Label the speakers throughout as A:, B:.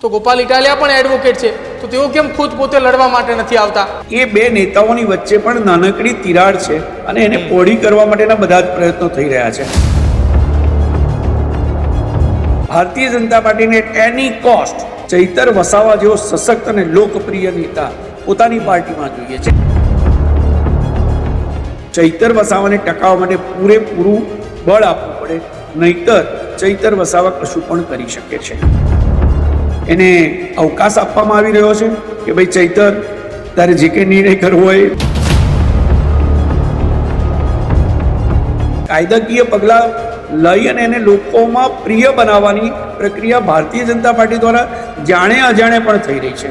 A: તો ગોપાલ ઇટાલિયા પણ એડવોકેટ છે, તો તેઓ કેમ ખુદ પોતે લડવા માટે નથી આવતા?
B: એ બે નેતાઓની વચ્ચે પણ નાનકડી તિરાડ છે અને એને પહોળી કરવા માટેના બધા જ પ્રયત્નો થઈ રહ્યા છે. ભારતીય જનતા પાર્ટીને એની કોસ્ટ ચૈતર વસાવા જેવો સશક્ત અને લોકપ્રિય નેતા પોતાની પાર્ટીમાં જોઈએ છે. ચૈતર વસાવાને ટકાવવા માટે પૂરેપૂરું બળ આપવું પડે, નહીતર ચૈતર વસાવા કશું પણ કરી શકે છે. એને અવકાશ આપવામાં આવી રહ્યો છે કે ભાઈ ચૈતર, તારે જે કંઈ નિર્ણય કરવો હોય. કાયદાકીય પગલાં લઈ અને એને લોકોમાં પ્રિય બનાવવાની પ્રક્રિયા ભારતીય જનતા પાર્ટી દ્વારા જાણે અજાણે પણ થઈ રહી છે.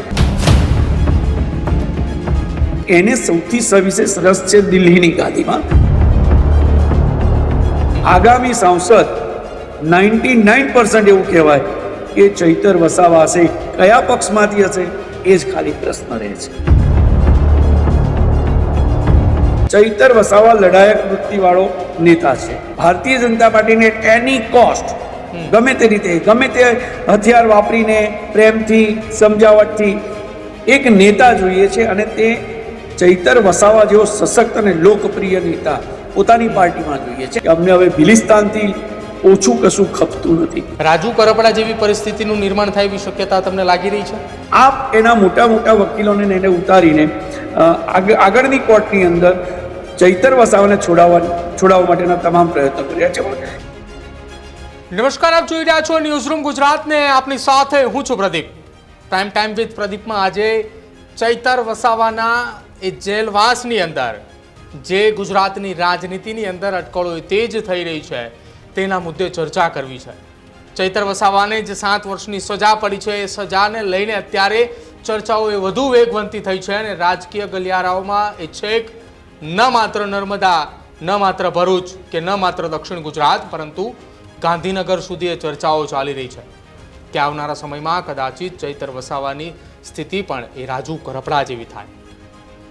B: એને સૌથી સવિશેષ રસ છે દિલ્હીની ગાદીમાં. આગામી સાંસદ 99% એવું કહેવાય કે ચૈતર વસાવા હશે. કયા પક્ષમાંથી હશે એ જ ખાલી પ્રશ્ન રહે છે. ચૈતર વસાવા લડાયક વૃત્તિવાળો નેતા છે. ભારતીય જનતા પાર્ટીને એની કોસ્ટ, ગમે તે રીતે, ગમે તે હથિયાર વાપરીને, પ્રેમથી, સમજાવટથી એક નેતા જોઈએ છે, અને તે ચૈતર વસાવા જેવો સશક્ત અને લોકપ્રિય નેતા પોતાની પાર્ટીમાં જોઈએ છે. અમને હવે ભિલિસ્તાનથી ઓછું કશું ખપતું નથી.
A: રાજુ કરપડા જેવી પરિસ્થિતિનું નિર્માણ થાય એવી શક્યતા તમને લાગી રહી છે?
B: આપ એના મોટા મોટા વકીલોને એને ઉતારીને આગળની કોર્ટની અંદર ચૈતર વસાવાને છોડાવવા માટેના તમામ પ્રયત્નો કર્યા છે.
A: નમસ્કાર, આપ જોઈ રહ્યા છો ન્યૂઝરૂમ ગુજરાતને. આપની સાથે હું છું પ્રદીપ. પ્રાઇમ ટાઈમ વિથ પ્રદીપમાં આજે ચૈતર વસાવાના એ જેલવાસની અંદર જે ગુજરાતની રાજનીતિની અંદર અટકળો તેજ થઈ રહી છે તેના મુદ્દે ચર્ચા કરવી છે. ચૈતર વસાવાને જે 7 વર્ષની સજા પડી છે, એ સજાને લઈને અત્યારે ચર્ચાઓ એ વધુ વેગવંતી થઈ છે અને રાજકીય ગલિયારાઓમાં એ છેક ન માત્ર નર્મદા, ન માત્ર ભરૂચ કે ન માત્ર દક્ષિણ ગુજરાત, પરંતુ ગાંધીનગર સુધી એ ચર્ચાઓ ચાલી રહી છે કે આવનારા સમયમાં કદાચિત ચૈતર વસાવાની સ્થિતિ પણ એ રાજુ કરપડા જેવી થાય.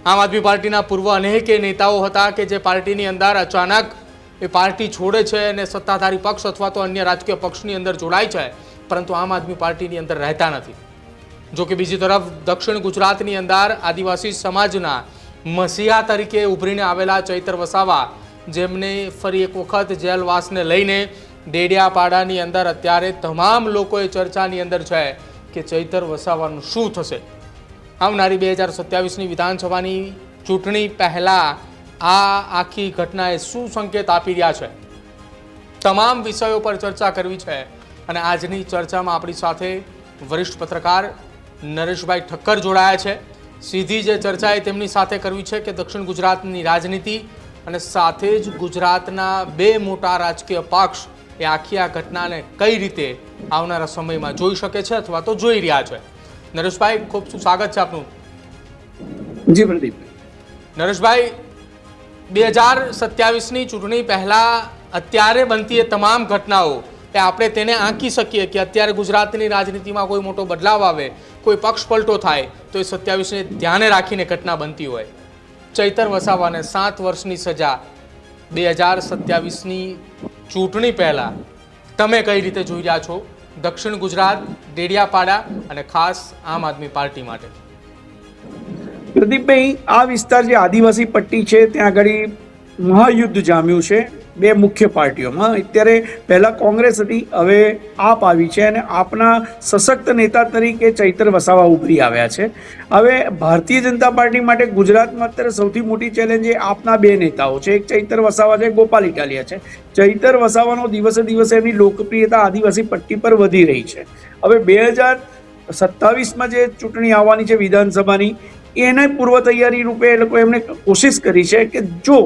A: આમ આદમી પાર્ટીના પૂર્વ અનેક નેતાઓ હતા કે જે પાર્ટીની અંદર અચાનક એ પાર્ટી છોડે છે અને સત્તાધારી પક્ષ અથવા તો અન્ય રાજકીય પક્ષની અંદર જોડાય છે, પરંતુ આમ આદમી પાર્ટીની અંદર રહેતા નથી. જો કે બીજી તરફ દક્ષિણ ગુજરાતની અંદર આદિવાસી સમાજના મસીહા તરીકે ઉભરીને આવેલા ચૈતર વસાવા, જેમને ફરી એક વખત જેલવાસને લઈને ડેડિયાપાડાની અંદર અત્યારે તમામ લોકો એ ચર્ચાની અંદર છે કે ચૈતર વસાવાનું શું થશે. આવનારી 2027ની વિધાનસભાની ચૂંટણી પહેલાં આ આખી ઘટનાએ શું સંકેત આપી રહ્યા છે, તમામ વિષયો પર ચર્ચા કરવી છે. અને આજની ચર્ચામાં આપણી સાથે વરિષ્ઠ પત્રકાર નરેશભાઈ ઠક્કર જોડાયા છે. સીધી જે ચર્ચા એ તેમની સાથે કરવી છે કે દક્ષિણ ગુજરાતની રાજનીતિ અને સાથે જ ગુજરાતના 2 મોટા રાજકીય પક્ષ એ આખી આ ઘટનાને કઈ રીતે આવનારા સમયમાં જોઈ શકે છે અથવા તો જોઈ રહ્યા છે. નરેશભાઈ, ખૂબ સ્વાગત છે આપનું.
B: જી પ્રદીપ.
A: નરેશભાઈ, 2027ની ચૂંટણી પહેલા અત્યારે બનતી એ તમામ ઘટનાઓ એ આપણે તેને આંકી શકીએ કે અત્યારે ગુજરાતની રાજનીતિમાં કોઈ મોટો બદલાવ આવે, કોઈ પક્ષ પલટો થાય તો એ 27ને ધ્યાને રાખીને ઘટના બનતી હોય. ચૈતર વસાવાને 7 વર્ષની સજા 2027ની ચૂંટણી પહેલા તમે કઈ રીતે જોઈ રહ્યા છો દક્ષિણ ગુજરાત, ડેડિયાપાડા અને ખાસ આમ આદમી પાર્ટી માટે?
B: પ્રદીપભાઈ, આ વિસ્તાર જે આદિવાસી પટ્ટી છે ત્યાં આગળ મહાયુદ્ધ જામ્યું છે 2 મુખ્ય પાર્ટીઓમાં. અત્યારે પહેલા કોંગ્રેસ હતી, હવે આપ આવી છે અને આપના સશક્ત નેતા તરીકે ચૈતર વસાવા ઉભરી આવ્યા છે. હવે ભારતીય જનતા પાર્ટી માટે ગુજરાતમાં અત્યારે સૌથી મોટી ચેલેન્જ એ આપના 2 નેતાઓ છે. એક ચૈતર વસાવા છે, ગોપાલ ઇટાલિયા છે. ચૈતર વસાવાનો દિવસે દિવસે એની લોકપ્રિયતા આદિવાસી પટ્ટી પર વધી રહી છે. હવે 2027માં જે ચૂંટણી આવવાની છે વિધાનસભાની, એને પૂર્વ તૈયારી રૂપે એ લોકો એમને કોશિશ કરી છે કે જો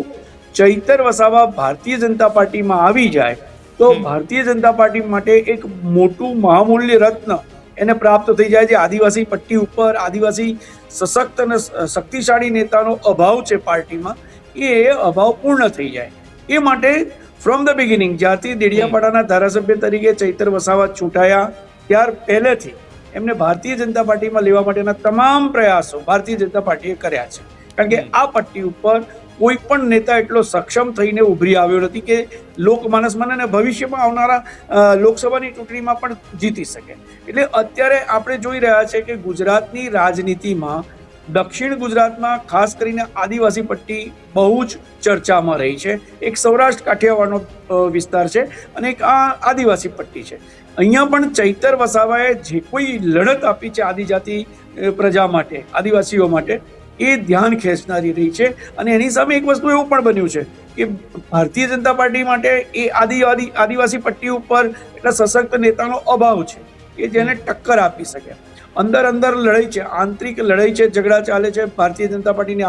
B: ચૈતર વસાવા ભારતીય જનતા પાર્ટીમાં આવી જાય તો ભારતીય જનતા પાર્ટી માટે એક મોટું મહામૂલ્ય રત્ન એને પ્રાપ્ત થઈ જાય. જે આદિવાસી પટ્ટી ઉપર આદિવાસી સશક્ત અને શક્તિશાળી નેતાનો અભાવ છે પાર્ટીમાં, એ અભાવ પૂર્ણ થઈ જાય. એ માટે ફ્રોમ ધ બિગિનિંગ, જ્યારથી ડેડિયાપાડાના ધારાસભ્ય તરીકે ચૈતર વસાવા ચૂંટાયા ત્યાર પહેલેથી એમને ભારતીય જનતા પાર્ટીમાં લેવા માટેના તમામ પ્રયાસો ભારતીય જનતા પાર્ટીએ કર્યા છે. કારણ કે આ પટ્ટી ઉપર કોઈ પણ નેતા એટલો સક્ષમ થઈને ઉભરી આવ્યો નથી કે લોકમાનસમાં અને ભવિષ્યમાં આવનારા લોકસભાની ચૂંટણીમાં પણ જીતી શકે. એટલે અત્યારે આપણે જોઈ રહ્યા છે કે ગુજરાતની રાજનીતિમાં દક્ષિણ ગુજરાતમાં ખાસ કરીને આદિવાસી પટ્ટી બહુ જ ચર્ચામાં રહી છે. એક સૌરાષ્ટ્ર કાઠિયાવાડનો વિસ્તાર છે અને એક આ આદિવાસી પટ્ટી છે. અહીંયા પણ ચૈતર વસાવાએ જે કોઈ લડત આપી છે આદિજાતિ પ્રજા માટે, આદિવાસીઓ માટે, એ ધ્યાન ખેંચનારી રહી છે. અને એની સામે એક વસ્તુ એવું પણ બન્યું છે કે ભારતીય જનતા પાર્ટી માટે એ આદિવાસી પટ્ટી ઉપર એટલા સશક્ત નેતાનો અભાવ છે કે જેને ટક્કર આપી શકે. અંદર લડાઈ છે, આંતરિક લડાઈ છે, ઝઘડા ચાલે છે ભારતીય જનતા પાર્ટીની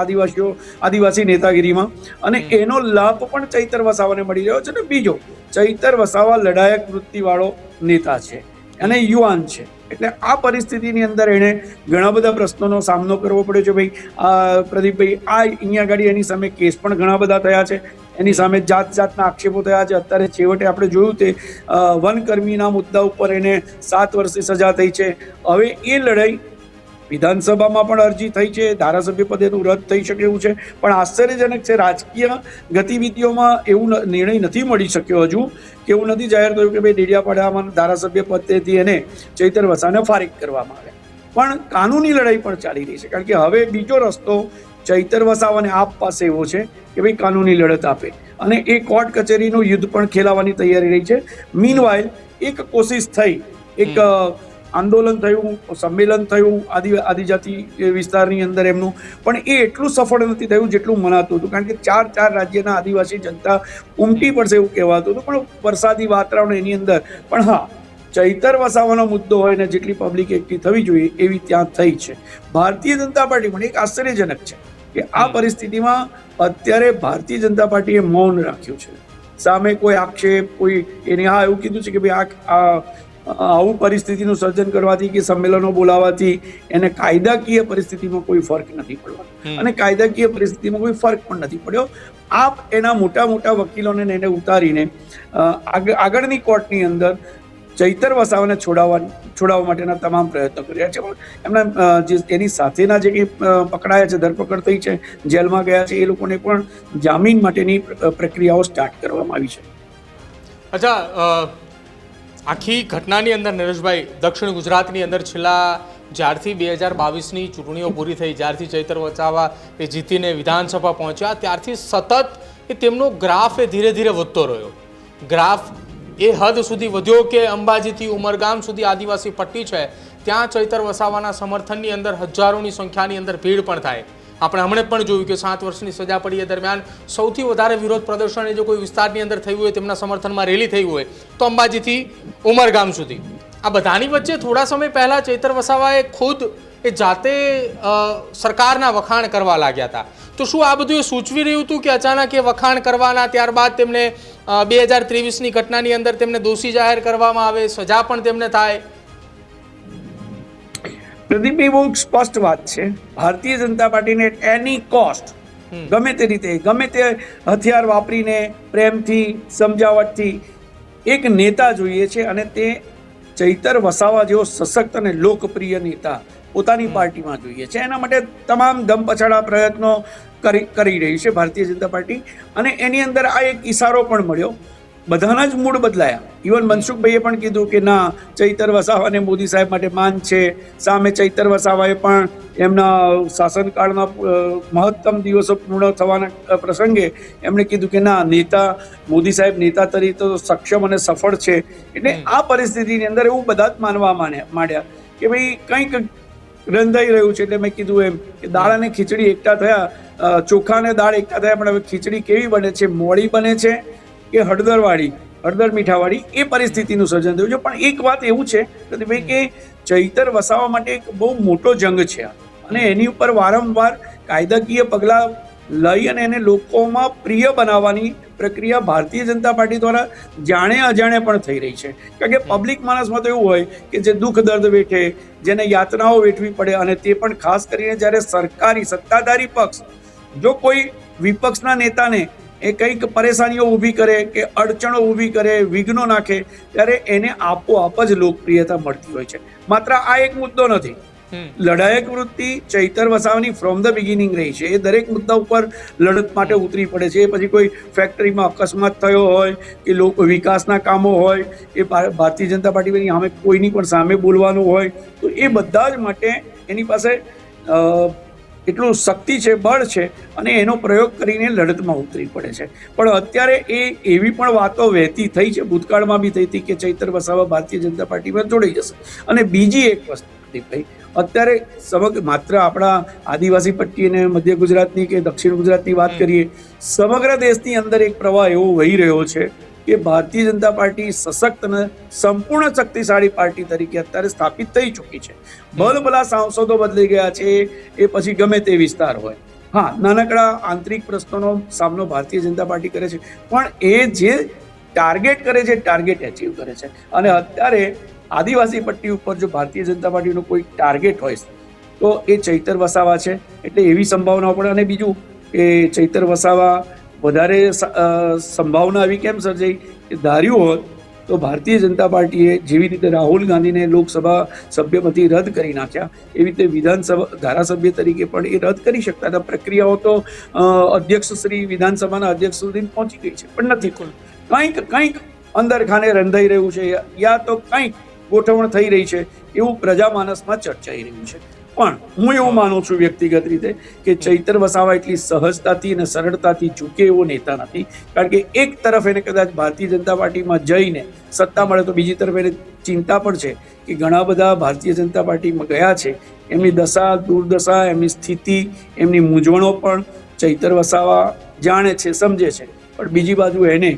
B: આદિવાસી નેતાગીરીમાં, અને એનો લાભ પણ ચૈતર વસાવાને મળી રહ્યો છે. ને બીજો, ચૈતર વસાવા લડાયક વૃત્તિવાળો નેતા છે અને યુવાન છે. એટલે આ પરિસ્થિતિની અંદર એણે ઘણા બધા પ્રશ્નોનો સામનો કરવો પડ્યો છે. ભાઈ પ્રદીપભાઈ, આ અહીંયા આગળ એની સામે કેસ પણ ઘણા બધા થયા છે, એની સામે જાતના આક્ષેપો થયા છે. અત્યારે છેવટે આપણે જોયું તે વનકર્મીના મુદ્દા ઉપર એને 7 વર્ષની સજા થઈ છે. હવે એ લડાઈ વિધાનસભામાં પણ અરજી થઈ છે, ધારાસભ્ય પદેનું રદ થઈ શકે એવું છે. પણ આશ્ચર્યજનક છે, રાજકીય ગતિવિધિઓમાં એવું નિર્ણય નથી મળી શક્યો હજુ, કે એવું નથી જાહેર થયું કે ભાઈ ડેડિયાપાડામાં ધારાસભ્ય પદેથી એને ચૈતર વસાવાને ફારિગ કરવામાં આવે. પણ કાનૂની લડાઈ પણ ચાલી રહી છે, કારણ કે હવે બીજો રસ્તો ચૈતર વસાવાને આપ પાસે એવો છે કે ભાઈ કાનૂની લડત આપે, અને એ કોર્ટ કચેરીનું યુદ્ધ પણ ખેલાવાની તૈયારી રહી છે. મીનવાઇલ એક કોશિશ થઈ, એક આંદોલન થયું, સંમેલન થયું આદિજાતિ વિસ્તારની અંદર એમનું, પણ એ એટલું સફળ નથી થયું જેટલું મનાતું હતું. કારણ કે 4 રાજ્યના આદિવાસી જનતા ઉમટી પડશે એવું કહેવાતું હતું, પણ વરસાદી વાતાવરણ એની અંદર. પણ હા, ચૈતર વસાવાનો મુદ્દો હોય ને જેટલી પબ્લિક એકઠી થવી જોઈએ એવી ત્યાં થઈ છે. ભારતીય જનતા પાર્ટી પણ એક આશ્ચર્યજનક છે કે આ પરિસ્થિતિમાં અત્યારે ભારતીય જનતા પાર્ટીએ મૌન રાખ્યું છે. સામે કોઈ આક્ષેપ, કોઈ એને હા એવું કીધું છે કે ભાઈ આવું પરિસ્થિતિનું સર્જન કરવાથી કે સંમેલનો બોલાવવાથી એને કાયદાકીય પરિસ્થિતિમાં કોઈ ફરક નથી પડવાનો, અને કાયદાકીય પરિસ્થિતિમાં કોઈ ફરક પણ નથી પડ્યો. આપ એના મોટા વકીલોને એને ઉતારીને આગળની કોર્ટની અંદર ચૈતર વસાવાને છોડાવવા માટેના તમામ પ્રયત્નો કર્યા છે. એમના જે એની સાથેના જે કંઈ પકડાયા છે, ધરપકડ થઈ છે, જેલમાં ગયા છે, એ લોકોને પણ જામીન માટેની પ્રક્રિયાઓ સ્ટાર્ટ કરવામાં આવી છે.
A: અચ્છા, આખી ઘટનાની અંદર નરેશભાઈ, દક્ષિણ ગુજરાતની અંદર છેલ્લા જ્યારથી 2022ની ચૂંટણીઓ પૂરી થઈ, જ્યારથી ચૈતર વસાવા એ જીતીને વિધાનસભા પહોંચ્યા, ત્યારથી સતત એ તેમનો ગ્રાફ એ ધીરે ધીરે વધતો રહ્યો. ગ્રાફ એ હદ સુધી વધ્યો કે અંબાજીથી ઉમરગામ સુધી આદિવાસી પટ્ટી છે, ત્યાં ચૈતર વસાવાના સમર્થનની અંદર હજારોની સંખ્યાની અંદર ભીડ પણ થાય. આપણે હમણાં પણ જોયું કે 7 વર્ષની સજા પડી એ દરમિયાન સૌથી વધારે વિરોધ પ્રદર્શન જો કોઈ વિસ્તારની અંદર થયું હોય, તેમના સમર્થનમાં રેલી થઈ હોય, તો અંબાજીથી ઉમરગામ સુધી. આ બધાની વચ્ચે થોડા સમય પહેલા ચૈતર વસાવાએ ખુદ એ જાતે સરકારના વખાણ કરવા લાગ્યા હતા. તો શું આ બધું એ સૂચવી રહ્યું હતું કે અચાનક એ વખાણ કરવાના, ત્યારબાદ તેમને 2023ની ઘટનાની અંદર તેમને દોષી જાહેર કરવામાં આવે, સજા પણ તેમને થાય?
B: પ્રદીપભાઈ, બહુ સ્પષ્ટ વાત છે. ભારતીય જનતા પાર્ટીને એની કોસ્ટ, ગમે તે રીતે, ગમે તે હથિયાર વાપરીને, પ્રેમથી, સમજાવટથી એક નેતા જોઈએ છે, અને તે ચૈતર વસાવા જેવો સશક્ત અને લોકપ્રિય નેતા પોતાની પાર્ટીમાં જોઈએ છે. એના માટે તમામ દમપછાડા પ્રયત્નો કરી રહી છે ભારતીય જનતા પાર્ટી. અને એની અંદર આ એક ઈશારો પણ મળ્યો, બધાના જ મૂડ બદલાયા. ઇવન મનસુખભાઈએ પણ કીધું કે ના, ચૈતર વસાવાને મોદી સાહેબ માટે માન છે. સામે ચૈતર વસાવાએ પણ એમના શાસનકાળના મહત્તમ દિવસો પૂર્ણ થવાના પ્રસંગે એમણે કીધું કે ના, મોદી સાહેબ નેતા તરીકે તો સક્ષમ અને સફળ છે. એટલે આ પરિસ્થિતિની અંદર એવું બધા જ માનવા માંડ્યા કે ભાઈ કંઈક રંધાઈ રહ્યું છે. એટલે મેં કીધું એમ કે દાળ અને ખીચડી એકઠા થયા, ચોખા અને દાળ એકઠા થયા, પણ હવે ખીચડી કેવી બને છે, મોળી બને છે કે હળદર મીઠાવાળી, એ પરિસ્થિતિનું સર્જન થયું છે. પણ એક વાત એવું છે કે ચૈતર વસાવા માટે એક બહુ મોટો જંગ છે, અને એની ઉપર વારંવાર કાયદાકીય પગલાં લઈ અને એને લોકોમાં પ્રિય બનાવવાની પ્રક્રિયા ભારતીય જનતા પાર્ટી દ્વારા જાણે અજાણે પણ થઈ રહી છે. કારણ કે પબ્લિક માણસમાં તો એવું હોય કે જે દુઃખ દર્દ વેઠે, જેને યાતનાઓ વેઠવી પડે, અને તે પણ ખાસ કરીને જ્યારે સરકારી સત્તાધારી પક્ષ જો કોઈ વિપક્ષના નેતાને એ કંઈક પરેશાનીઓ ઊભી કરે કે અડચણો ઊભી કરે, વિઘ્નો નાખે, ત્યારે એને આપોઆપ જ લોકપ્રિયતા મળતી હોય છે. માત્ર આ એક મુદ્દો નથી, લડાયક વૃત્તિ ચૈતર વસાવાની ફ્રોમ ધ બિગિનિંગ રહી છે. એ દરેક મુદ્દા ઉપર લડત માટે ઉતરી પડે છે. એ પછી કોઈ ફેક્ટરીમાં અકસ્માત થયો હોય કે લોકો વિકાસના કામો હોય, એ ભારતીય જનતા પાર્ટી સામે કોઈની પણ સામે બોલવાનું હોય, તો એ બધા જ માટે એની પાસે એટલું શક્તિ છે, બળ છે, અને એનો પ્રયોગ કરીને લડતમાં ઉતરી પડે છે. પણ અત્યારે એવી પણ વાતો વહેતી થઈ છે, ભૂતકાળમાં બી થઈ હતી કે ચૈતર વસાવા ભારતીય જનતા પાર્ટીમાં જોડાઈ જશે. અને બીજી એક વસ્તુ ભાઈ, અત્યારે સમગ્ર માત્ર આપણા આદિવાસી પટ્ટી અને મધ્ય ગુજરાતની કે દક્ષિણ ગુજરાતની વાત કરીએ, સમગ્ર દેશની અંદર એક પ્રવાહ એવો વહી રહ્યો છે કે ભારતીય જનતા પાર્ટી સશક્ત અને સંપૂર્ણ શક્તિશાળી પાર્ટી તરીકે અત્યારે સ્થાપિત થઈ ચૂકી છે. ભલભલા સાંસદો બદલી ગયા છે, એ પછી ગમે તે વિસ્તાર હોય. હા, નાનકડા આંતરિક પ્રશ્નોનો સામનો ભારતીય જનતા પાર્ટી કરે છે, પણ એ જે ટાર્ગેટ કરે છે, ટાર્ગેટ એચીવ કરે છે. અને અત્યારે આદિવાસી પટ્ટી ઉપર જો ભારતીય જનતા પાર્ટીનો કોઈ ટાર્ગેટ હોય તો એ ચૈતર વસાવા છે. એટલે એવી સંભાવનાઓ પણ, અને બીજું કે ચૈતર વસાવા વધારે સંભાવના આવી કેમ સર્જાઈ કે ધાર્યું હોત તો ભારતીય જનતા પાર્ટીએ જેવી રીતે રાહુલ ગાંધીને લોકસભા સભ્યપદથી રદ કરી નાખ્યા, એવી રીતે વિધાનસભા ધારાસભ્ય તરીકે પણ એ રદ કરી શકતા હતા. પ્રક્રિયાઓ તો અધ્યક્ષ શ્રી વિધાનસભાના અધ્યક્ષ સુધી પહોંચી ગઈ છે, પણ નથી. કંઈક અંદર ખાને રંધાઈ રહ્યું છે, યા તો કંઈક ગોઠવણ થઈ રહી છે, એવું પ્રજામાનસમાં ચર્ચાઈ રહ્યું છે. પણ હું એવું માનું છું વ્યક્તિગત રીતે કે ચૈતર વસાવા એટલી સહજતાથી અને સરળતાથી ઝૂકે એવો નેતા નથી. કારણ કે એક તરફ એને કદાચ ભારતીય જનતા પાર્ટીમાં જઈને સત્તા મળે તો બીજી તરફ એને ચિંતા પણ છે કે ઘણા બધા ભારતીય જનતા પાર્ટીમાં ગયા છે, એમની દશા દુર્દશા, એમની સ્થિતિ, એમની મૂંઝવણો પણ ચૈતર વસાવા જાણે છે, સમજે છે. પણ બીજી બાજુ એને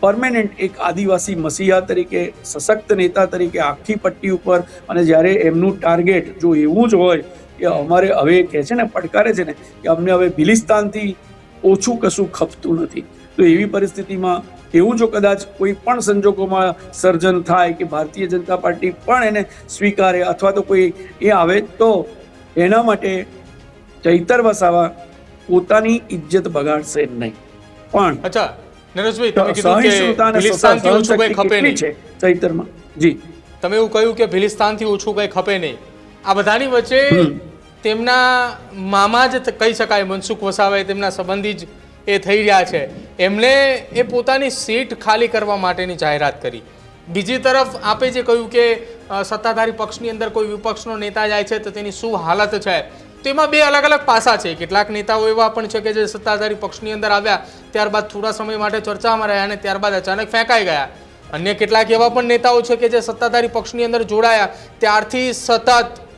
B: પરમેનન્ટ એક આદિવાસી મસીહા તરીકે, સશક્ત નેતા તરીકે આખી પટ્ટી ઉપર, અને જ્યારે એમનું ટાર્ગેટ જો એવું જ હોય કે અમારે હવે કહે છે ને, પડકારે છે ને કે અમને હવે ભિલિસ્તાનથી ઓછું કશું ખપતું નથી, તો એવી પરિસ્થિતિમાં એવું જો કદાચ કોઈ પણ સંજોગોમાં સર્જન થાય કે ભારતીય જનતા પાર્ટી પણ એને સ્વીકારે અથવા તો કોઈ એ આવે, તો એના માટે ચૈતર વસાવા પોતાની ઇજ્જત બગાડશે નહીં. પણ
A: અચ્છા નરેશભાઈ, તમે કીધું કે ભિલિસ્તાનથી ઓછું કંઈ ખપે નહીં
B: છે ચૈતરમાં. જી,
A: તમે એવું કહ્યું કે ભિલિસ્તાનથી ઓછું કંઈ ખપે નહીં. આ બધાની વચ્ચે તેમના મામા જ કહી શકાય, મનસુખ વસાવા, તેમના સંબંધી જ એ થઈ રહ્યા છે. એમણે એ પોતાની સીટ ખાલી કરવા માટેની જાહેરાત કરી. બીજી તરફ આપે જે કહ્યું કે સત્તાધારી પક્ષની અંદર કોઈ વિપક્ષનો નેતા જાય છે તો તેની શું હાલત છે, તેમાં બે અલગ અલગ પાસા છે. કેટલાક નેતાઓ એવા પણ છે કે જે સત્તાધારી પક્ષની અંદર આવ્યા, ત્યારબાદ થોડા સમય માટે ચર્ચામાં રહ્યા અને ત્યારબાદ અચાનક ફેંકાઈ ગયા. અન્ય કેટલાક એવા પણ નેતાઓ છે કે જે સત્તાધારી પક્ષની અંદર જોડાયા ત્યારથી સતત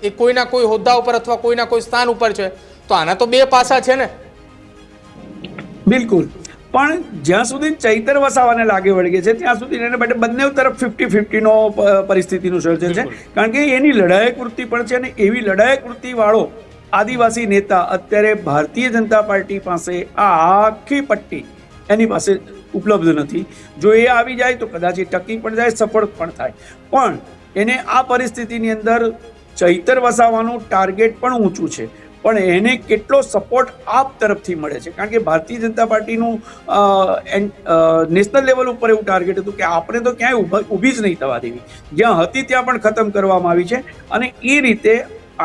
A: એ કોઈના કોઈ હોદ્દા ઉપર અથવા કોઈના કોઈ સ્થાન ઉપર છે. તો આના તો બે પાસા છે ને.
B: બિલકુલ. પણ જ્યાં સુધી ચૈતર વસાવાને લાગે વળગે છે ત્યાં સુધી એને માટે બંને તરફ 50-50 પરિસ્થિતિનું સર્જન છે. કારણ કે એની લડાયક વૃત્તિ પણ છે, અને એવી લડાયક વૃત્તિ વાળો આદિવાસી નેતા અત્યારે ભારતીય જનતા પાર્ટી પાસે આ આખી પટ્ટી એની પાસે ઉપલબ્ધ નથી. જો એ આવી જાય તો કદાચ એ ટકી પણ જાય, સફળ પણ થાય. પણ એને આ પરિસ્થિતિની અંદર ચૈતર વસાવાનું ટાર્ગેટ પણ ઊંચું છે, પણ એને કેટલો સપોર્ટ આપ તરફથી મળે છે. કારણ કે ભારતીય જનતા પાર્ટીનું નેશનલ લેવલ ઉપર એવું ટાર્ગેટ હતું કે આપણે તો ક્યાંય ઊભી જ નહીં થવા દેવી, જ્યાં હતી ત્યાં પણ ખતમ કરવામાં આવી છે. અને એ રીતે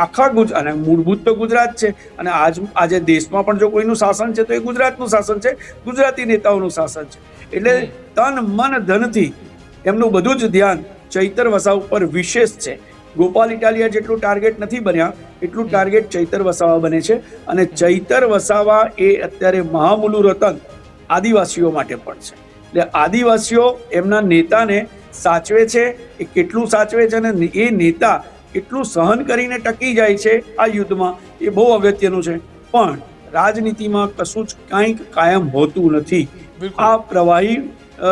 B: આખા ગુજરાત, અને મૂળભૂત તો ગુજરાત છે, અને આજે દેશમાં પણ જો કોઈનું શાસન છે તો એ ગુજરાતનું શાસન છે, ગુજરાતી નેતાઓનું શાસન છે. એટલે તન મન ધનથી એમનું બધું જ ધ્યાન ચૈતર વસાવા ઉપર વિશેષ છે. ગોપાલ ઇટાલિયા જેટલું ટાર્ગેટ નથી બન્યા એટલું ટાર્ગેટ ચૈતર વસાવા બને છે. અને ચૈતર વસાવા એ અત્યારે મહામૂલુ રતન આદિવાસીઓ માટે પણ છે. એટલે આદિવાસીઓ એમના નેતાને સાચવે છે. એ કેટલું સાચવે છે અને એ નેતા કેટલું સહન કરીને ટકી જાય છે આ યુદ્ધમાં, એ બહુ અગત્યનું છે. પણ રાજનીતિમાં કશું જ કાંઈક કાયમ હોતું નથી. આ પ્રવાહી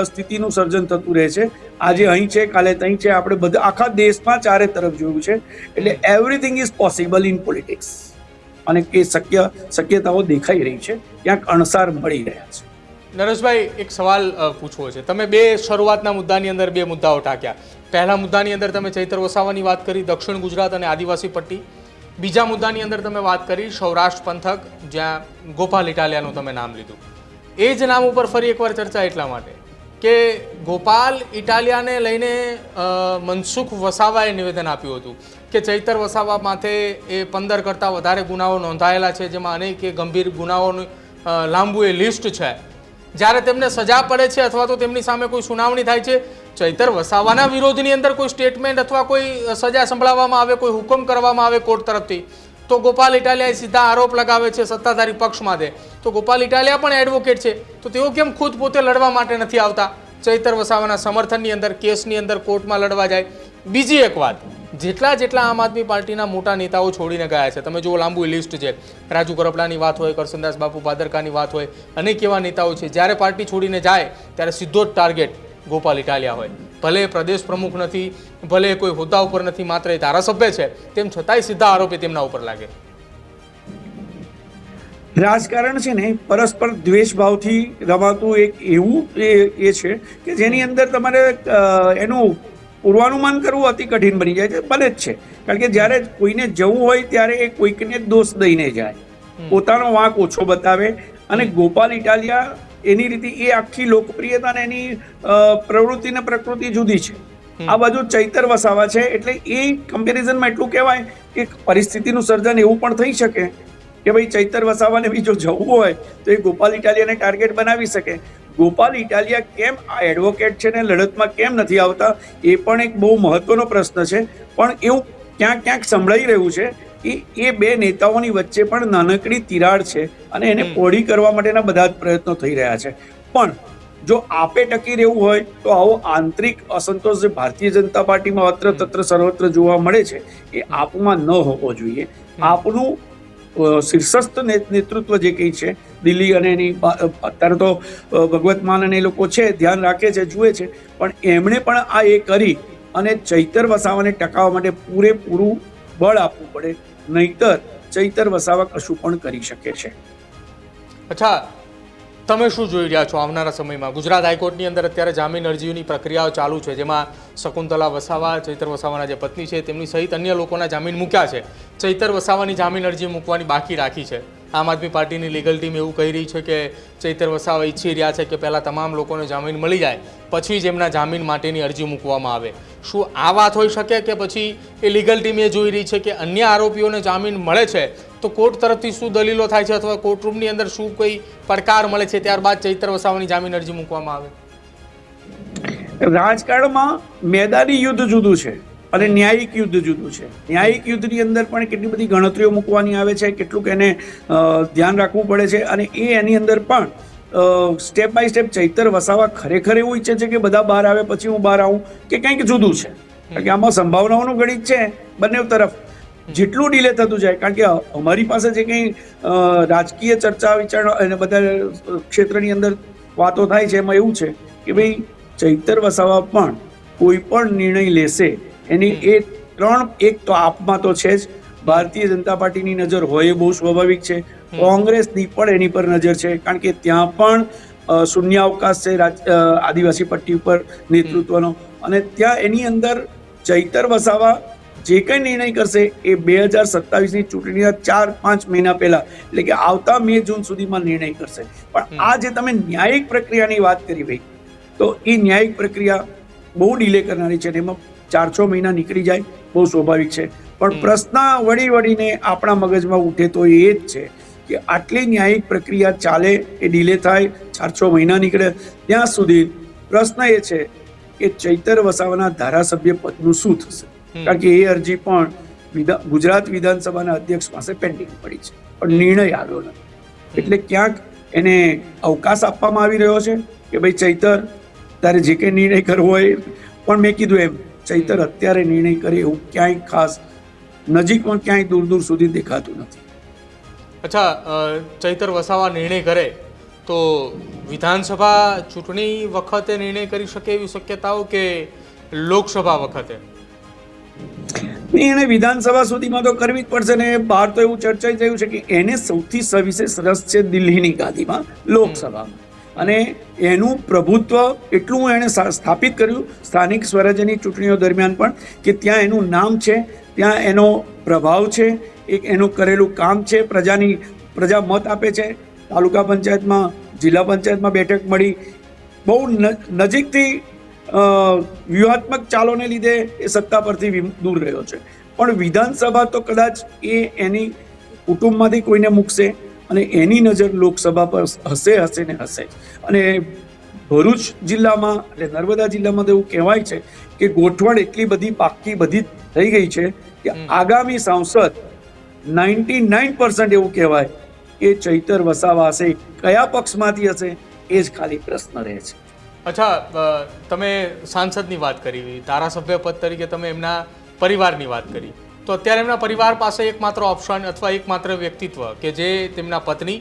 B: સ્થિતિનું સર્જન થતું રહે છે. આજે અહીં છે, કાલે ત્યાં છે. આપણે બધા આખા દેશમાં ચારે તરફ જોયું છે. એટલે everything is possible in politics, અને એ શક્યતાઓ દેખાઈ રહી છે, ક્યાંક અણસાર મળી રહ્યા છે.
A: નરેશભાઈ, એક સવાલ પૂછવો છે. તમે બે શરૂઆતના મુદ્દાની અંદર બે મુદ્દાઓ ટાંક્યા. પહેલા મુદ્દાની અંદર તમે ચૈતર વસાવાની વાત કરી, દક્ષિણ ગુજરાત અને આદિવાસી પટ્ટી. બીજા મુદ્દાની અંદર તમે વાત કરી સૌરાષ્ટ્ર પંથક, જ્યાં ગોપાલ ઇટાલિયાનું તમે નામ લીધું. એ જ નામ ઉપર ફરી એકવાર ચર્ચા એટલા માટે કે ગોપાલ ઇટાલિયાને લઈને મનસુખ વસાવાએ નિવેદન આપ્યું હતું કે ચૈતર વસાવા માથે એ 15 કરતાં વધારે ગુનાઓ નોંધાયેલા છે, જેમાં અનેક ગંભીર ગુનાઓનું લાંબુ એ લિસ્ટ છે. જ્યારે તેમને સજા પડે છે અથવા તો તેમની સામે કોઈ સુનાવણી થાય છે, ચૈતર વસાવાના વિરોધની અંદર કોઈ સ્ટેટમેન્ટ અથવા કોઈ સજા સંભળાવવામાં આવે, કોઈ હુકમ કરવામાં આવે કોર્ટ તરફથી, તો ગોપાલ ઇટાલિયાએ સીધા આરોપ લગાવે છે સત્તાધારી પક્ષમાં. તો ગોપાલ ઇટાલિયા પણ એડવોકેટ છે, તો તેઓ કેમ ખુદ પોતે લડવા માટે નથી આવતા ચૈતર વસાવાના સમર્થનની અંદર, કેસની અંદર, કોર્ટમાં લડવા જાય? બીજી એક વાત, જેટલા આમ આદમી પાર્ટીના મોટા નેતાઓ છોડીને ગયા છે, તમે જુઓ લાંબુ લિસ્ટ છે. રાજુ કરપડાની વાત હોય, કરસનદાસ બાપુ ભાદરકાની વાત હોય, અનેક એવા નેતાઓ છે, જ્યારે પાર્ટી છોડીને જાય ત્યારે સીધો જ ટાર્ગેટ ગોપાલ ઇટાલિયા હોય. ભલે પ્રદેશ પ્રમુખ નથી, ભલે કોઈ હોદ્દા ઉપર નથી, માત્ર એ ધારાસભ્ય છે, તેમ છતાંય સીધા આરોપી તેમના ઉપર લાગે.
B: રાજકારણ છે ને પરસ્પર દ્વેષભાવથી રમાતું એક એવું એ છે કે જેની અંદર તમારે એનું પૂર્વાનુમાન કરવું અતિ કઠિન બની જાય છે. બને જ છે, કારણ કે જ્યારે કોઈને જવું હોય ત્યારે એ કોઈકને દોષ દઈને જાય, પોતાનો વાંક ઓછો બતાવે. અને ગોપાલ ઇટાલિયા એની રીતે એ આખી લોકપ્રિયતા અને એની પ્રવૃત્તિ ને પ્રકૃતિ જુદી છે. આ બાજુ ચૈતર વસાવા છે, એટલે એ કમ્પેરિઝનમાં એટલું કહેવાય કે પરિસ્થિતિનું સર્જન એવું પણ થઈ શકે કે ભાઈ ચૈતર વસાવાને બી જો જવું હોય તો એ ગોપાલ ઇટાલિયાને ટાર્ગેટ બનાવી શકે. ગોપાલ ઇટાલિયા કેમ આ એડવોકેટ છે ને લડતમાં કેમ નથી આવતા, એ પણ એક બહુ મહત્વનો પ્રશ્ન છે. પણ એવું ક્યાંક સંભળાઈ રહ્યું છે કે એ બે નેતાઓની વચ્ચે પણ નાનકડી તિરાડ છે અને એને પહોળી કરવા માટેના બધા જ પ્રયત્નો થઈ રહ્યા છે. પણ જો આપે ટકી રહેવું હોય તો આવો આંતરિક અસંતોષ જે ભારતીય જનતા પાર્ટીમાં અત્ર તત્ર સર્વત્ર જોવા મળે છે એ આપમાં ન હોવો જોઈએ. આપનું શીર્ષસ્થ નેતૃત્વ જે કંઈ છે દિલ્હી અને એની અત્યારે તો ભગવત માન અને એ લોકો છે, ધ્યાન રાખે છે, જુએ છે, પણ એમણે પણ આ એ કરી અને ચૈતર વસાવાને ટકાવવા માટે પૂરેપૂરું બળ આપવું પડે, નહીતર ચૈતર વસાવા કશું પણ કરી શકે છે.
A: અચ્છા, તમે શું જોઈ રહ્યા છો આવનારા સમયમાં? ગુજરાત હાઈકોર્ટની અંદર અત્યારે જામીન અરજીઓની પ્રક્રિયાઓ ચાલુ છે, જેમાં શકુંતલા વસાવા, ચૈતર વસાવાના જે પત્ની છે તેમની સહિત અન્ય લોકોના જામીન મૂક્યા છે. ચૈતર વસાવાની જામીન અરજી મૂકવાની બાકી રાખી છે. આમ આદમી પાર્ટીની લીગલ ટીમ એવું કહી રહી છે કે ચૈતર વસાવા ઈચ્છી રહ્યા છે કે પહેલાં તમામ લોકોને જામીન મળી જાય, પછી જ એમના જામીન માટેની અરજી મૂકવામાં આવે. શું આ વાત હોઈ શકે કે પછી એ લીગલ ટીમ એ જોઈ રહી છે કે અન્ય આરોપીઓને જામીન મળે છે તો કોર્ટ તરફથી શું દલીલો થાય છે અથવા કોર્ટરૂમની અંદર શું કોઈ પડકાર મળે છે, ત્યારબાદ ચૈતર વસાવાની જામીન અરજી મૂકવામાં આવે?
B: રાજકારણમાં મેદાની યુદ્ધ જુદું છે અને ન્યાયિક યુદ્ધ જુદું છે. ન્યાયિક યુદ્ધની અંદર પણ કેટલી બધી ગણતરીઓ મૂકવાની આવે છે, કેટલુંક એને ધ્યાન રાખવું પડે છે. અને એની અંદર પણ step by step Chaitar Vasava ખરેખર એવું ઈચ્છે છે કે બધા બહાર આવે પછી હું બહાર આવું, કે કંઈક જુદું છે? કારણ કે આમાં સંભાવનાઓનું ગણિત છે બંને તરફ. જેટલું ડીલે થતું જાય, કારણ કે અમારી પાસે જે કંઈ રાજકીય ચર્ચા વિચારણા અને બધા ક્ષેત્રની અંદર વાતો થાય છે એમાં એવું છે કે ભાઈ ચૈતર વસાવા પણ કોઈ પણ નિર્ણય લેશે એની એ એક તો આપમાં તો છે જ, ભારતીય જનતા પાર્ટીની નજર હોય એ બહુ સ્વાભાવિક છે, કોંગ્રેસની પણ એની પર નજર છે, કારણ કે ત્યાં પણ શૂન્યાવકાશ છે આદિવાસી પટ્ટી ઉપર નેતૃત્વનો. અને ત્યાં એની અંદર ચૈતર વસાવા જે કંઈ નિર્ણય કરશે એ 2027ની ચૂંટણીના 4-5 મહિના પહેલા, એટલે કે આવતા મે જૂન સુધીમાં નિર્ણય કરશે. પણ આ જે તમે ન્યાયિક પ્રક્રિયાની વાત કરી ભાઈ, તો એ ન્યાયિક પ્રક્રિયા બહુ ડીલે કરનારી છે. એમાં 4-6 મહિના નીકળી જાય, બહુ સ્વાભાવિક છે. પણ પ્રશ્ન વળીને આપણા મગજમાં ઉઠે તો એ જ છે કે આટલી ન્યાયિક પ્રક્રિયા ચાલે, એ ડીલે થાય, 4-6 મહિના નીકળે, ત્યાં સુધી પ્રશ્ન એ છે કે ચૈતર વસાવાના ધારાસભ્ય પદનું શું થશે? કારણ કે એ અરજી પણ ગુજરાત વિધાનસભાના અધ્યક્ષ પાસે પેન્ડિંગ પડી છે, પણ નિર્ણય આવ્યો નથી. એટલે ક્યાંક એને અવકાશ આપવામાં આવી રહ્યો છે કે ભાઈ ચૈતર તારે જે કંઈ નિર્ણય કરવો હોય. પણ મેં કીધું એમ, ચૈતર અત્યારે નિર્ણય કરે એવું ક્યાંય ખાસ નજીકમાં ક્યાંય દૂર દૂર સુધી દેખાતું નથી.
A: અચ્છા, ચૈતર વસાવા નિર્ણય કરે તો વિધાનસભા ચૂંટણી વખતે નિર્ણય કરી શકે એવી શક્યતાઓ કે લોકસભા વખતે?
B: એને વિધાનસભા સુધીમાં તો કરવી જ પડશે ને. બહાર તો એવું ચર્ચાઈ થયું છે કે એને સૌથી સવિશેષ રસ છે દિલ્હીની ગાદીમાં, લોકસભામાં. અને એનું પ્રભુત્વ એટલું એણે સ્થાપિત કર્યું સ્થાનિક સ્વરાજ્યની ચૂંટણીઓ દરમિયાન પણ, કે ત્યાં એનું નામ છે, ત્યાં એનો પ્રભાવ છે, એક એનું કરેલું કામ છે, પ્રજા મત આપે છે. તાલુકા પંચાયતમાં, જિલ્લા પંચાયતમાં બેઠક મળી, બહુ નજીકથી વ્યૂહાત્મક ચાલોને લીધે એ સત્તા પરથી દૂર રહ્યો છે. પણ વિધાનસભા તો કદાચ એ એની કુટુંબમાંથી કોઈને મૂકશે અને એની નજર લોકસભા પર હશે ને હશે. અને ભરૂચ જિલ્લામાં એટલે નર્મદા જિલ્લામાં તો એવું કહેવાય છે કે ગોઠવણ એટલી બધી પાક્કી બધી થઈ ગઈ છે કે આગામી સાંસદ 99% એવું કહેવાય કે ચૈતર વસાવા હશે. કયા પક્ષમાંથી હશે એ જ ખાલી પ્રશ્ન રહે છે.
A: અચ્છા, તમે સાંસદની વાત કરી, ધારાસભ્ય પદ તરીકે તમે એમના પરિવારની વાત કરી, તો અત્યારે એમના પરિવાર પાસે એકમાત્ર ઓપ્શન અથવા એકમાત્ર વ્યક્તિત્વ કે જે તેમના પત્ની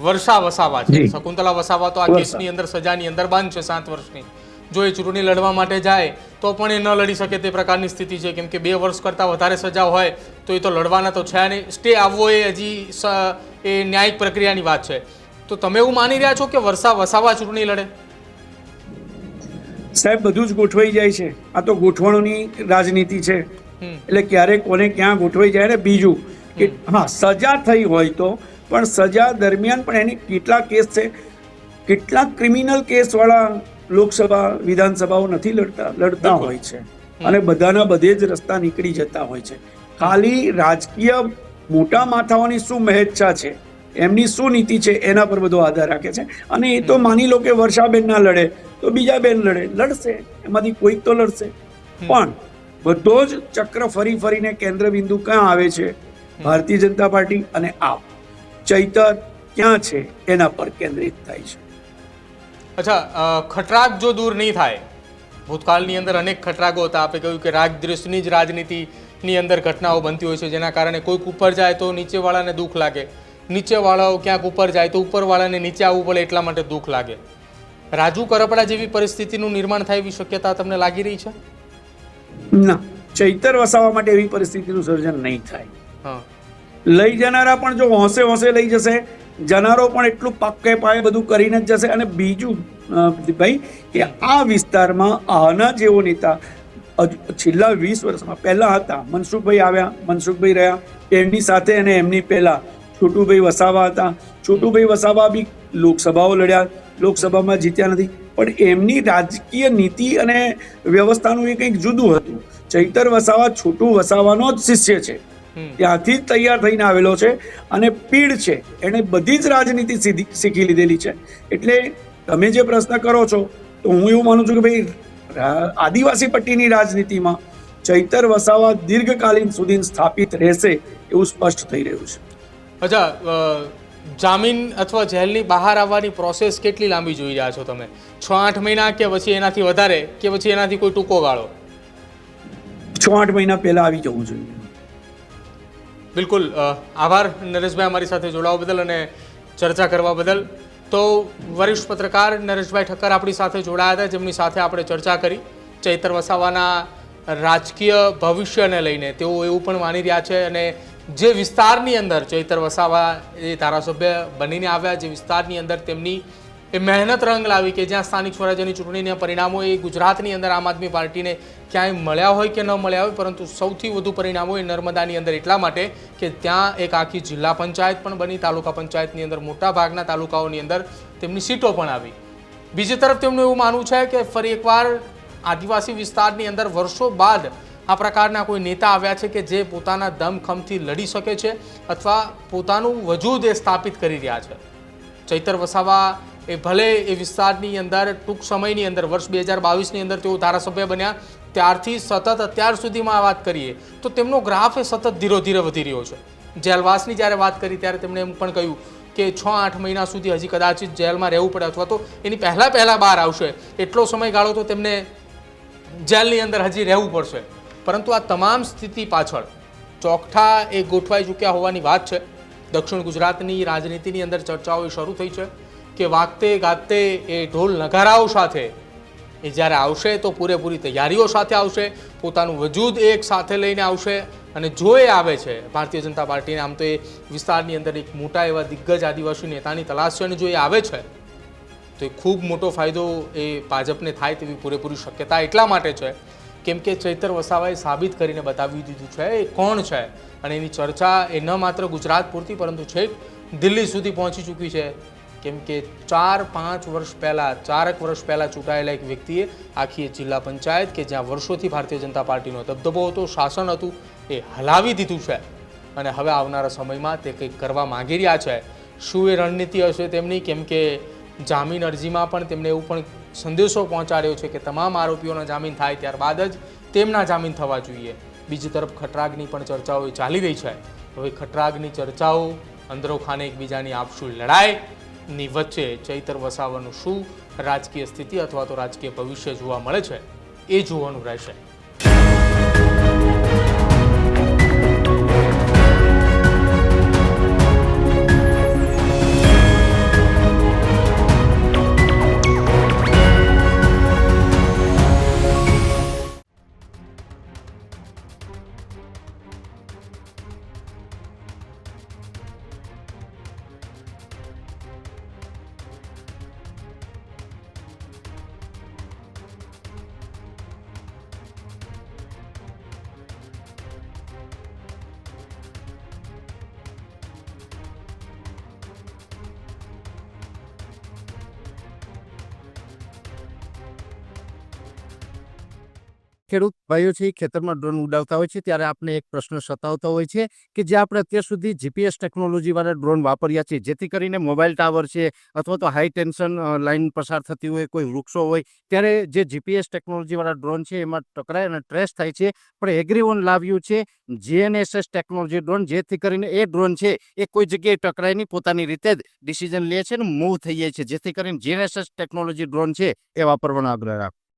A: વર્ષા વસાવા છે. શકુંતલા વસાવા તો આ કેસની અંદર સજાની અંદર બંધ છે 7 વર્ષની. જો એ ચૂંટણી લડવા માટે જાય તો પણ એ ન લડી શકે તે પ્રકારની સ્થિતિ છે, કેમ કે 2 વર્ષ કરતાં વધારે સજા હોય તો એ તો લડવાના તો છે નહીં. સ્ટે આવવો એ હજી એ ન્યાયિક પ્રક્રિયાની વાત છે. તો તમે એવું માની રહ્યા છો કે વર્ષા વસાવા ચૂંટણી લડે?
B: સાહેબ, બધું જ ગોઠવાઈ જાય છે. આ તો ગોઠવણોની રાજનીતિ છે. એટલે ક્યારે કોને ક્યાં ગોઠવાઈ જાય. ને બીજું કે હા, સજા થઈ હોય તો પણ સજા દરમિયાન પણ એની કેટલા કેસ છે, કેટલાક ક્રિમિનલ કેસ વાળા લોકસભા વિધાનસભાઓ નથી લડતા હોય છે અને બધાના બધે જ રસ્તા નીકળી જતા હોય છે. ખાલી રાજકીય મોટા માથાઓની શું મહેચ્છા છે, એમની શું નીતિ છે, એના પર બધો આધાર રાખે છે. અને એ તો માની લો કે વર્ષાબેન ના લડે તો બીજા બેન લડશે, એમાંથી કોઈક તો લડશે. પણ બધો જ ચક્ર ફરીને કેન્દ્ર બિંદુ ક્યાં આવે છે? ભારતીય જનતા પાર્ટી અને આપ. ચૈતર ક્યાં છે એના પર કેન્દ્રિત થાય છે.
A: અચ્છા, ખટરાગ જો દૂર નહીં થાય, ભૂતકાળની અંદર અનેક ખટરાગો હતા. આપણે કહ્યું કે રાગદ્વેષની જ રાજનીતિની અંદર ઘટનાઓ બનતી હોય છે, જેના કારણે કોઈક ઉપર જાય તો નીચેવાળાને દુઃખ લાગે, નીચેવાળાઓ ક્યાંક ઉપર જાય તો ઉપરવાળાને નીચે આવવું પડે એટલા માટે દુઃખ લાગે. રાજુ કરપડા જેવી પરિસ્થિતિનું નિર્માણ થાય એવી શક્યતા તમને લાગી રહી છે?
B: ના, ચૈતર વસાવા માટે એવી પરિસ્થિતિનું સર્જન નહીં થાય.
A: હા,
B: લઈ જનારા પણ જો હોંશે લઈ જશે, જનારો પણ એટલું પાકે પાયે બધું કરીને જ જશે. અને બીજું ભાઈ કે આ વિસ્તારમાં આના જેવો નેતા છેલ્લા 20 વર્ષમાં પહેલા હતા. મનસુખભાઈ આવ્યા, મનસુખભાઈ રહ્યા, એમની સાથે અને એમની પહેલા છોટુભાઈ વસાવા હતા. છોટુભાઈ વસાવા બી લોકસભાઓ લડ્યા, લોકસભામાં જીત્યા નથી, પણ એમની રાજકીય નીતિ અને વ્યવસ્થાનું એ કંઈક જુદું હતું. ચૈતર વસાવા છોટુ વસાવાનો જ શિષ્ય છે, ત્યાંથી જ તૈયાર થઈને આવેલો છે અને પીડ છે, એણે બધી જ રાજનીતિ શીખી લીધેલી છે. એટલે તમે જે પ્રશ્ન કરો છો તો હું એવું માનું છું કે ભાઈ આદિવાસી પટ્ટીની રાજનીતિમાં ચૈતર વસાવા દીર્ઘકાલીન સુધી સ્થાપિત રહેશે એવું સ્પષ્ટ થઈ રહ્યું છે.
A: અચ્છા, જામીન અથવા જેલની બહાર આવવાની પ્રોસેસ કેટલી લાંબી જોઈ રહ્યા છો તમે? 6-8 મહિના કે પછી એનાથી વધારે કે પછી એનાથી કોઈ ટૂંકો ગાળો?
B: 6-8 મહિના પહેલા આવી જવું જોઈએ.
A: બિલકુલ, આભાર નરેશભાઈ અમારી સાથે જોડાવા બદલ અને ચર્ચા કરવા બદલ. તો વરિષ્ઠ પત્રકાર નરેશભાઈ ઠક્કર આપણી સાથે જોડાયા હતા, જેમની સાથે આપણે ચર્ચા કરી ચૈતર વસાવાના રાજકીય ભવિષ્યને લઈને. તેઓ એવું પણ માની રહ્યા છે અને જે વિસ્તારની અંદર ચૈતર વસાવા એ ધારાસભ્ય બનીને આવ્યા, જે વિસ્તારની અંદર તેમની એ મહેનત રંગ લાવી કે જ્યાં સ્થાનિક સ્વરાજ્યની ચૂંટણીના પરિણામો એ ગુજરાતની અંદર આમ આદમી પાર્ટીને ક્યાંય મળ્યા હોય કે ન મળ્યા હોય, પરંતુ સૌથી વધુ પરિણામો એ નર્મદાની અંદર એટલા માટે કે ત્યાં એક આખી જિલ્લા પંચાયત પણ બની, તાલુકા પંચાયતની અંદર મોટા ભાગના તાલુકાઓની અંદર તેમની સીટો પણ આવી. બીજી તરફ તેમનું એવું માનવું છે કે ફરી એકવાર આદિવાસી વિસ્તારની અંદર વર્ષો બાદ આ પ્રકારના કોઈ નેતા આવ્યા છે કે જે પોતાના દમખમથી લડી શકે છે અથવા પોતાનું વજૂદ એ સ્થાપિત કરી રહ્યા છે. ચૈતર વસાવા એ ભલે એ વિસ્તારની અંદર ટૂંક સમયની અંદર વર્ષ 2022ની અંદર તેઓ ધારાસભ્ય બન્યા ત્યારથી સતત અત્યાર સુધીમાં વાત કરીએ તો તેમનો ગ્રાફ એ સતત ધીરે ધીરે વધી રહ્યો છે. જેલવાસની જ્યારે વાત કરી ત્યારે તેમણે એમ પણ કહ્યું કે 6-8 મહિના સુધી હજી કદાચિત જેલમાં રહેવું પડે અથવા તો એની પહેલાં બહાર આવશે એટલો સમયગાળો તો તેમને જેલની અંદર હજી રહેવું પડશે. પરંતુ આ તમામ સ્થિતિ પાછળ ચોકઠા એ ગોઠવાઈ ચૂક્યા હોવાની વાત છે. દક્ષિણ ગુજરાતની રાજનીતિની અંદર ચર્ચાઓ શરૂ થઈ છે કે વાગતે ગાતે એ ઢોલ નગારાઓ સાથે એ જ્યારે આવશે તો પૂરેપૂરી તૈયારીઓ સાથે આવશે, પોતાનું વજૂદ એક સાથે લઈને આવશે. અને જો એ આવે છે ભારતીય જનતા પાર્ટીને, આમ તો એ વિસ્તારની અંદર એક મોટા એવા દિગ્ગજ આદિવાસી નેતાની તલાશ છે અને જો એ આવે છે તો એ ખૂબ મોટો ફાયદો એ ભાજપને થાય તેવી પૂરેપૂરી શક્યતા એટલા માટે છે કેમ કે ચૈતર વસાવાએ સાબિત કરીને બતાવી દીધું છે એ કોણ છે. અને એની ચર્ચા એ ન માત્ર ગુજરાત પૂરતી પરંતુ છેક દિલ્હી સુધી પહોંચી ચૂકી છે. કેમ કે 4-5 વર્ષ પહેલાં, 4 વર્ષ પહેલાં ચૂંટાયેલા એક વ્યક્તિએ આખી જિલ્લા પંચાયત કે જ્યાં વર્ષોથી ભારતીય જનતા પાર્ટીનો દબદબો હતો, શાસન હતું, એ હલાવી દીધું છે અને હવે આવનારા સમયમાં તે કંઈક કરવા માંગી રહ્યા છે. શું એ રણનીતિ હશે તેમની? કેમ કે જામીન અરજીમાં પણ તેમણે એવું પણ સંદેશો પહોંચાડ્યો છે કે તમામ આરોપીઓના જામીન થાય ત્યારબાદ જ તેમના જામીન થવા જોઈએ. બીજી તરફ ખટરાગની પણ ચર્ચાઓ ચાલી રહી છે. હવે ખટરાગની ચર્ચાઓ અંદરોખાને એકબીજાની આપશુ લડાઈની વચ્ચે ચૈતર વસાવાનું શું રાજકીય સ્થિતિ અથવા તો રાજકીય ભવિષ્ય જોવા મળે છે એ જોવાનું રહેશે.
C: ખેડૂત ભાઈઓ છે એ ખેતરમાં ડ્રોન ઉડાવતા હોય છે ત્યારે આપણે એક પ્રશ્ન સતાવતો હોય છે કે જે આપણે અત્યાર સુધી જીપીએસ ટેકનોલોજીવાળા ડ્રોન વાપર્યા છે, જેથી કરીને મોબાઈલ ટાવર છે અથવા તો હાઈ ટેન્શન લાઇન પસાર થતી હોય, કોઈ વૃક્ષો હોય, ત્યારે જે જીપીએસ ટેકનોલોજીવાળા ડ્રોન છે એમાં ટકરાય અને ટ્રેસ થાય છે. પણ એગ્રીવન લાવ્યું છે જીએનએસએસ ટેકનોલોજી ડ્રોન, જેથી કરીને એ ડ્રોન છે એ કોઈ જગ્યાએ ટકરાય નહીં, પોતાની રીતે જ ડિસિઝન લે છે અને મૂવ થઈ જાય છે, જેથી કરીને જીએનએસએસ ટેકનોલોજી ડ્રોન છે એ વાપરવાનો આગ્રહ રાખો.